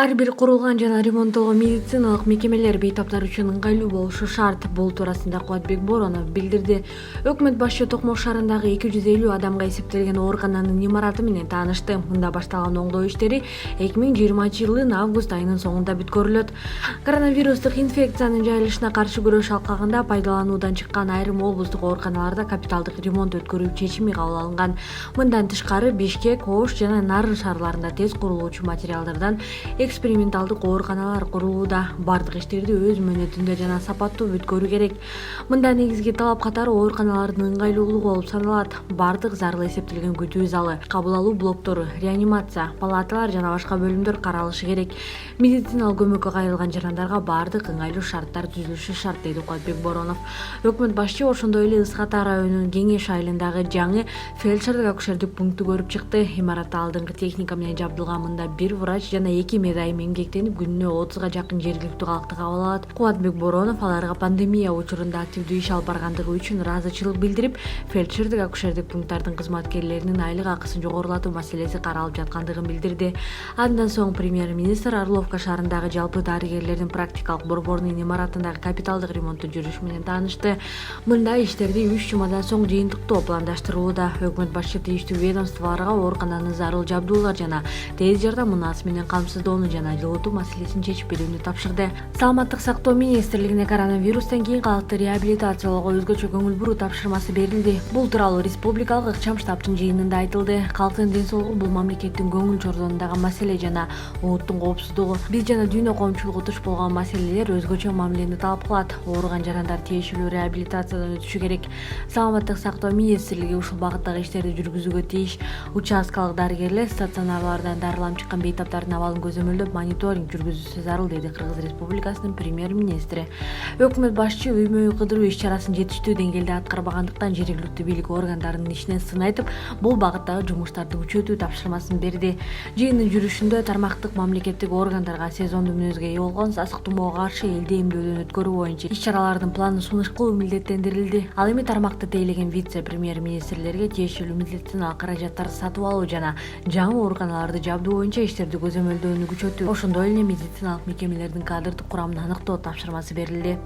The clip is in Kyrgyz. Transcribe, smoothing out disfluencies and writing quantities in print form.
Ар бир курулган жана ремонттолгон медициналык мекемелер бейтаптар үчүн ыңгайлуу болушу шарт. Бул туурасында Боронов билдирди. Өкмөт башчы Токмок шаарындагы 250 адамга эсептелген оорукананын имараты менен таанышты. Мында башталган оңдоо иштери 2020-жылдын август айынын соңунда бүткөрүлөт. Коронавирустук инфекциянын жайылышына каршы күрөш алкагында пайдалануудан чыккан айрым облустук ооруканаларда капиталдык ремонт өткөрүү чечими кабыл алынган. Мындан тышкары Бишкек, Ош жана Нарын шаарларында тез курулуучу материалдардан эксперименталдык ооруканалар курулууда. Бардык иштерди өз мөөнөтүндө жана сапаттуу бүткөрүү керек. Мында негизги талап катары ооруканалардын ыңгайлуулугу болуп саналат. Бардык зарыл эсептелген күтүү залы, кабыл алуу блоктору, реанимация, палаталар жана башка бөлүмдөр каралышы керек. Медициналык көмөккө кайрылган жарандарга бардык ыңгайлуу шарттар түзүлүшү шарт, дейт Боронов. Өкмөт башчы ошондой эле Ысхата районунун Кеңеш айылындагы жаңы фельдшердик акушердик пункту көрүп чыкты. Имаратта алдыңкы техника менен жабдылган, мында бир врач жана 2 медайым эмгектенип, күнүнө 30га жакын жергиликтүү калкты кабыл алат. Боронов аларга пандемия учурунда активдүү иш алып баргандыгы үчүн ыраазычылык билдирип, фельдшердик акушердик пункттардын кызматкерлеринин айлык акысын жогорулатуу маселеси каралып жаткандыгын билдирди. Андан соң премьер-министр Орловка шаарындагы жалпы дарыгерлердин практикалык борборунун имаратындагы капиталдык ремонтту жүрүш менен таанышты. Мында иштерди 3 жумадан соң жыйынтыктоо пландаштырылууда. Өкмөт башчы тийиштүү ведомстволорго оорукананын зарыл жабдуулар жана тез жардам мунаасы менен камсыздоону жана жылытуу маселесин чечип берүүнү тапшырды. Саламаттык сактоо министрлигине коронавирустан кийин калкты реабилитациялоого өзгөчө көңүл буруу тапшырмасы берилди. Бул тууралуу республикалык ыкчам штабтын жыйынында айтылды. Калктын ден соолугу бул мамлекеттин көңүл чордонундагы маселе жана улуттун коопсуздугу. Биз жана дүйнө коомчулугу туш болгон маселелер өзгөчө мамилени талап кылат. Ооруган жарандар тиешелүү реабилитациядан өтүшү керек. Саламаттык сактоо министрлиги ушул багыттагы иштерди жүргүзүүгө тийиш. Участкалык дарыгерлер стационарлардан дарыланып чыккан бейтаптардын абалын көзөмөлдөп мониторинг жүргүзүүсү зарыл, деди Кыргыз Республикасынын премьер-министри. Өкмөт башчы үймө-үй кыдыруу иш-чарасын жетиштүү деңгээлде аткарбагандыктан жергиликтүү бийлик органдарынын ишине сын айтып, бул багыттагы жумуштарды күчөтүү тапшырмасын берди. Жыйындын жүрүшүндө тармактык мамлекеттик органдарга сезондуу мүнөзгө ээ болгон сасык тумоого каршы элди эмдөөдөн өткөрүү боюнча иш-чаралардын планын сунуш кылуу милдеттендирилди. Ал эми тармакты тейлеген вице-премьер-министрлерге тиешелүү медициналык каражаттарды сатып алуу жана жаңы ооруканаларды жабдуу боюнча иштерди көзөмөлдөөнү күчөтүү, ошондой эле медициналык мекемелердин кадрдык курамын аныктоо тапшырмасы берилди.